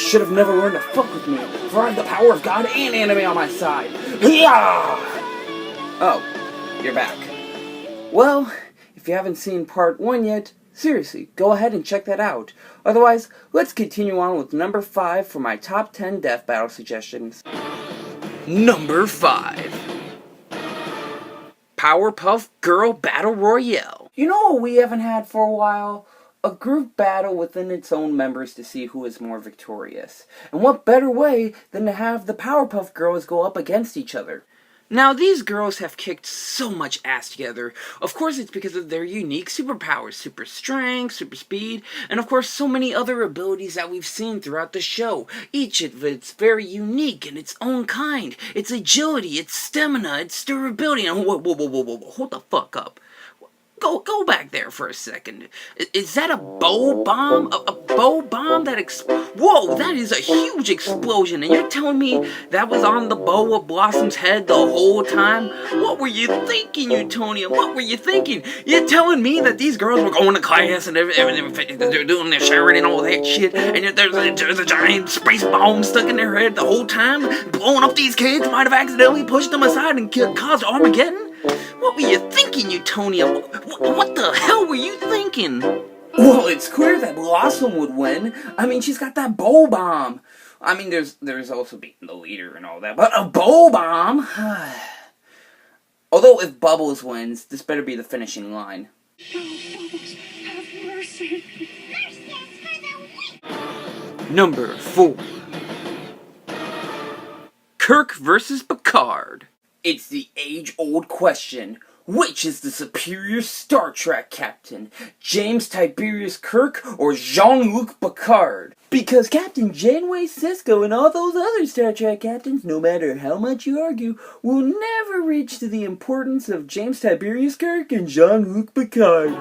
should have never learned to fuck with me, for I have the power of God and anime on my side. Yeah! Oh, you're back. Well, if you haven't seen part 1 yet, seriously, go ahead and check that out. Otherwise, let's continue on with number 5 for my top 10 death battle suggestions. Number 5. Powerpuff Girl Battle Royale. You know what we haven't had for a while? A group battle within its own members to see who is more victorious. And what better way than to have the Powerpuff Girls go up against each other? Now, these girls have kicked so much ass together. Of course, it's because of their unique superpowers, super strength, super speed, and of course, so many other abilities that we've seen throughout the show. Each of it's very unique in its own kind. Its agility, its stamina, its durability. And whoa, hold the fuck up. Go back there for a second. Is that a bow bomb? A bow bomb that whoa, that is a huge explosion, and you're telling me that was on the bow of Blossom's head the whole time? What were you thinking, Utonia? What were you thinking? You're telling me that these girls were going to class and they're doing their sharing and all that shit, and there's a giant space bomb stuck in their head the whole time, blowing up these kids, might have accidentally pushed them aside and caused Armageddon? What were you thinking, Utonia? What the hell were you thinking? Well, it's clear that Blossom would win. I mean, she's got that bow bomb. I mean, there's also being the leader and all that, but a bow bomb? Although if Bubbles wins, this better be the finishing line. Bubbles, have mercy. Number 4. Kirk versus Picard. It's the age-old question. Which is the superior Star Trek captain? James Tiberius Kirk or Jean-Luc Picard? Because Captain Janeway Sisko and all those other Star Trek captains, no matter how much you argue, will never reach to the importance of James Tiberius Kirk and Jean-Luc Picard.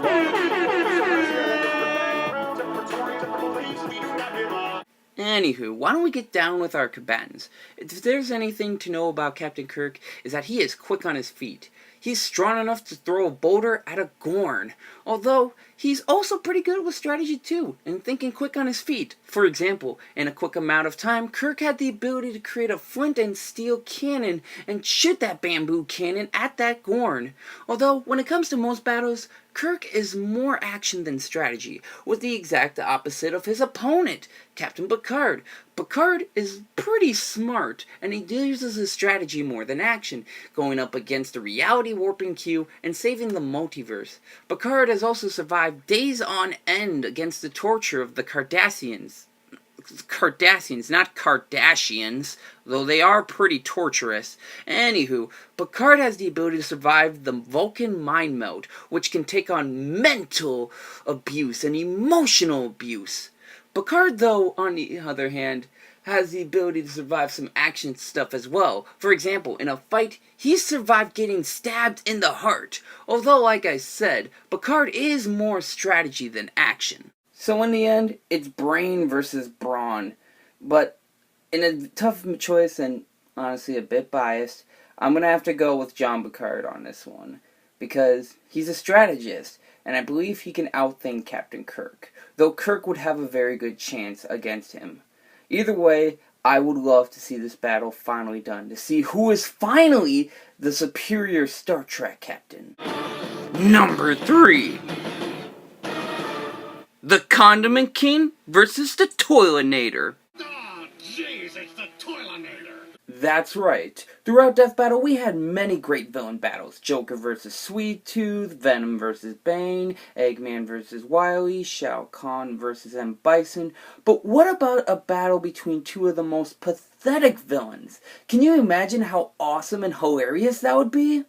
Anywho, why don't we get down with our combatants? If there's anything to know about Captain Kirk, is that he is quick on his feet. He's strong enough to throw a boulder at a Gorn, although he's also pretty good with strategy too, and thinking quick on his feet. For example, in a quick amount of time, Kirk had the ability to create a flint and steel cannon and shoot that bamboo cannon at that Gorn. Although, when it comes to most battles, Kirk is more action than strategy, with the exact opposite of his opponent, Captain Picard. Picard is pretty smart, and he uses his strategy more than action, going up against the reality warping Q and saving the multiverse. Picard has also survived days on end against the torture of the Cardassians. Cardassians, not Kardashians, though they are pretty torturous. Anywho, Picard has the ability to survive the Vulcan mind meld, which can take on mental abuse and emotional abuse. Picard, though, on the other hand, has the ability to survive some action stuff as well. For example, in a fight, he's survived getting stabbed in the heart. Although, like I said, Picard is more strategy than action. So in the end, it's brain versus brawn. But in a tough choice, and honestly a bit biased, I'm going to have to go with John Picard on this one. Because he's a strategist, and I believe he can outthink Captain Kirk. Though Kirk would have a very good chance against him. Either way, I would love to see this battle finally done. To see who is finally the superior Star Trek captain. Number 3. The Condiment King versus the Toylinator. Oh, jeez, it's the Toylinator. That's right. Throughout Death Battle, we had many great villain battles. Joker versus Sweet Tooth, Venom versus Bane, Eggman versus Wily, Shao Kahn versus M. Bison. But what about a battle between two of the most pathetic villains? Can you imagine how awesome and hilarious that would be?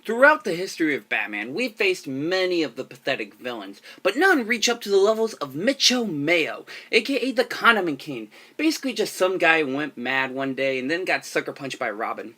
Throughout the history of Batman, we've faced many of the pathetic villains, but none reach up to the levels of Micho Mayo, aka the Condiment King. Basically just some guy who went mad one day and then got sucker punched by Robin.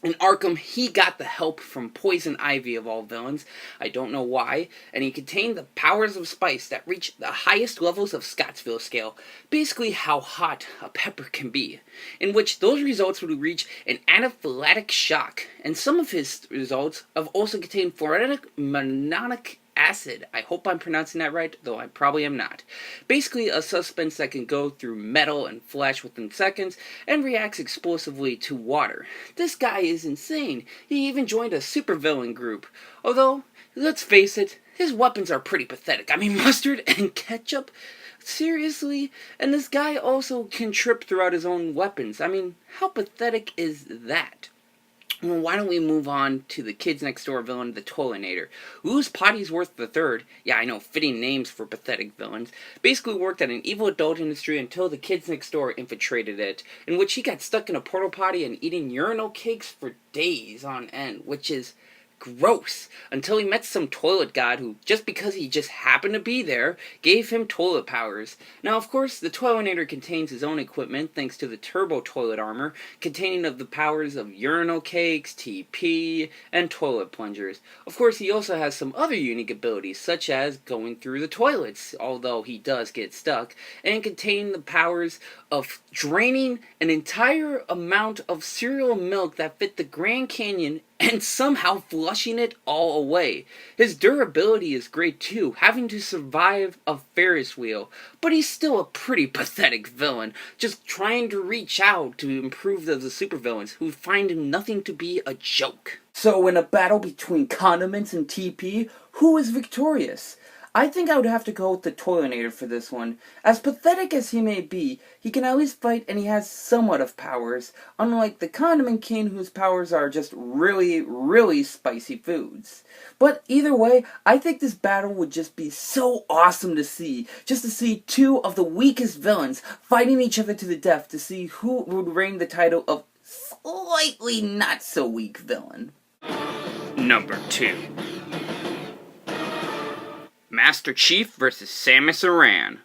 In Arkham, he got the help from Poison Ivy of all villains. I don't know why, and he contained the powers of spice that reach the highest levels of Scottsville scale, basically how hot a pepper can be, in which those results would reach an anaphylactic shock, and some of his results have also contained phrenetic mnemonic acid. I hope I'm pronouncing that right, though I probably am not. Basically, a substance that can go through metal and flesh within seconds and reacts explosively to water. This guy is insane. He even joined a supervillain group. Although, let's face it, his weapons are pretty pathetic. I mean, mustard and ketchup? Seriously? And this guy also can trip throughout his own weapons. I mean, how pathetic is that? Well, why don't we move on to the Kids Next Door villain, the Toylinator, who's Potty'sworth III, yeah, I know, fitting names for pathetic villains, basically worked at an evil adult industry until the Kids Next Door infiltrated it, in which he got stuck in a portal potty and eating urinal cakes for days on end, which is gross, until he met some toilet god who, just because he just happened to be there, gave him toilet powers. Now, of course, the Toylinator contains his own equipment thanks to the turbo toilet armor, containing of the powers of urinal cakes, TP, and toilet plungers. Of course, he also has some other unique abilities, such as going through the toilets, although he does get stuck, and containing the powers of draining an entire amount of cereal milk that fit the Grand Canyon and somehow flushing it all away. His durability is great too, having to survive a Ferris wheel, but he's still a pretty pathetic villain, just trying to reach out to improve the supervillains who find him nothing to be a joke. So in a battle between Condiments and TP, who is victorious? I think I would have to go with the Toylinator for this one. As pathetic as he may be, he can at least fight and he has somewhat of powers, unlike the Condiment King whose powers are just really, really spicy foods. But either way, I think this battle would just be so awesome to see. Just to see two of the weakest villains fighting each other to the death to see who would reign the title of slightly not so weak villain. Number 2. Master Chief vs. Samus Aran.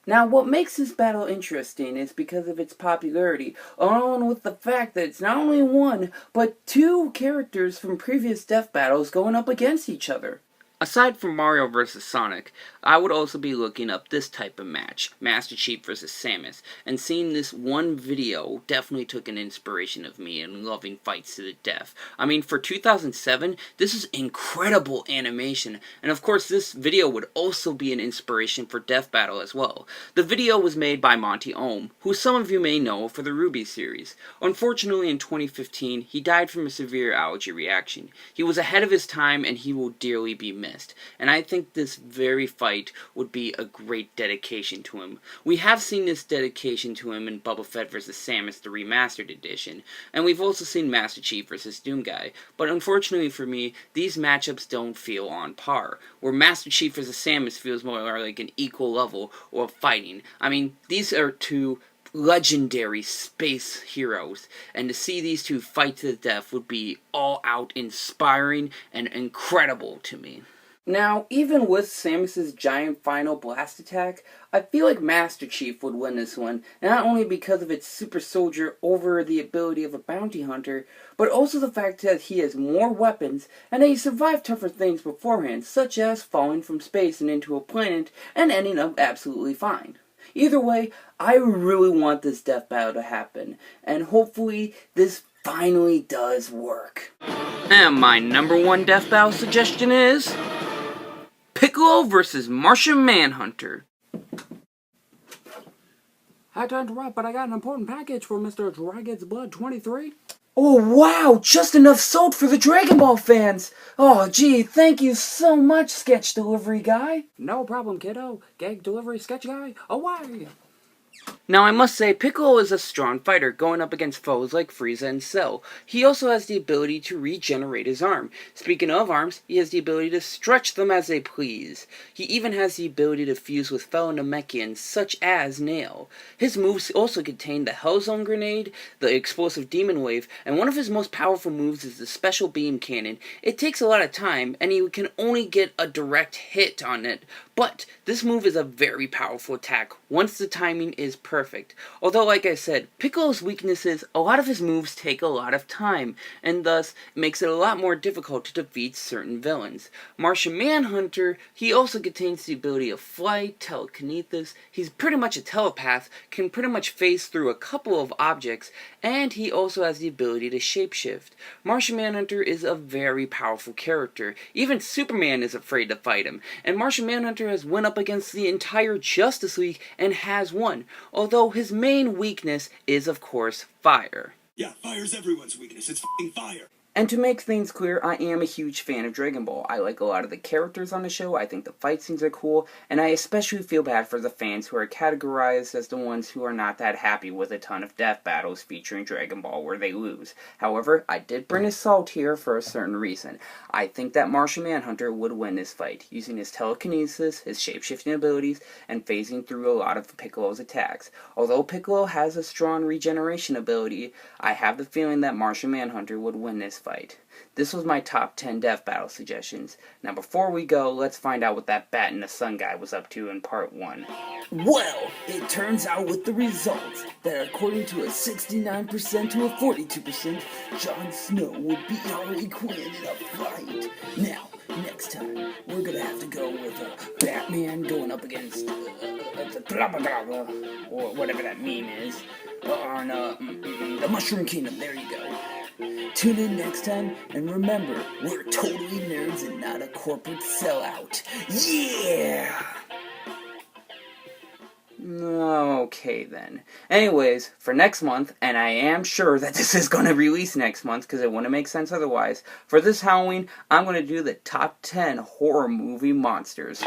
Now, what makes this battle interesting is because of its popularity, along with the fact that it's not only one, but two characters from previous death battles going up against each other. Aside from Mario vs. Sonic, I would also be looking up this type of match, Master Chief vs. Samus, and seeing this one video definitely took an inspiration of me in loving fights to the death. I mean, for 2007, this is incredible animation, and of course this video would also be an inspiration for Death Battle as well. The video was made by Monty Ohm, who some of you may know for the Ruby series. Unfortunately, in 2015, he died from a severe allergy reaction. He was ahead of his time, and he will dearly be missed. And I think this very fight would be a great dedication to him. We have seen this dedication to him in Boba Fett vs. Samus, the Remastered Edition, and we've also seen Master Chief vs. Doomguy, but unfortunately for me, these matchups don't feel on par, where Master Chief vs. Samus feels more like an equal level of fighting. I mean, these are two legendary space heroes, and to see these two fight to the death would be all-out inspiring and incredible to me. Now, even with Samus's giant final blast attack, I feel like Master Chief would win this one, not only because of its super soldier over the ability of a bounty hunter, but also the fact that he has more weapons, and that he survived tougher things beforehand, such as falling from space and into a planet, and ending up absolutely fine. Either way, I really want this death battle to happen, and hopefully this finally does work. And my number 1 death battle suggestion is Piccolo vs. Martian Manhunter. I had to interrupt, but I got an important package for Mr. Dragon's Blood 23. Oh wow, just enough sold for the Dragon Ball fans! Oh gee, thank you so much, sketch delivery guy! No problem, kiddo. Gag delivery sketch guy, away! Now I must say, Piccolo is a strong fighter, going up against foes like Frieza and Cell. He also has the ability to regenerate his arm. Speaking of arms, he has the ability to stretch them as they please. He even has the ability to fuse with fellow Namekians, such as Nail. His moves also contain the Hellzone Grenade, the Explosive Demon Wave, and one of his most powerful moves is the Special Beam Cannon. It takes a lot of time, and you can only get a direct hit on it, But this move is a very powerful attack once the timing is perfect. Although, like I said, Piccolo's weaknesses, a lot of his moves take a lot of time, and thus it makes it a lot more difficult to defeat certain villains. Martian Manhunter, he also contains the ability of flight, telekinesis, he's pretty much a telepath, can pretty much phase through a couple of objects, and he also has the ability to shapeshift. Martian Manhunter is a very powerful character. Even Superman is afraid to fight him, and Martian Manhunter has went up against the entire Justice League and has won, although his main weakness is, of course, fire. Yeah, fire's everyone's weakness. It's f***ing fire. And to make things clear, I am a huge fan of Dragon Ball. I like a lot of the characters on the show, I think the fight scenes are cool, and I especially feel bad for the fans who are categorized as the ones who are not that happy with a ton of death battles featuring Dragon Ball where they lose. However, I did bring a salt here for a certain reason. I think that Martian Manhunter would win this fight, using his telekinesis, his shapeshifting abilities, and phasing through a lot of Piccolo's attacks. Although Piccolo has a strong regeneration ability, I have the feeling that Martian Manhunter would win this fight. This was my top 10 death battle suggestions. Now before we go, let's find out what that Bat in the Sun guy was up to in part 1. Well, it turns out with the results that according to a 69% to a 42%, Jon Snow would beat Harley Quinn in a fight. Now, next time, we're gonna have to go with Batman going up against the blah blah blah, or whatever that meme is, on the Mushroom Kingdom. There you go. Tune in next time, and remember, we're totally nerds and not a corporate sellout. Yeah! Okay then. Anyways, for next month, and I am sure that this is going to release next month because it wouldn't make sense otherwise, for this Halloween, I'm going to do the top 10 horror movie monsters.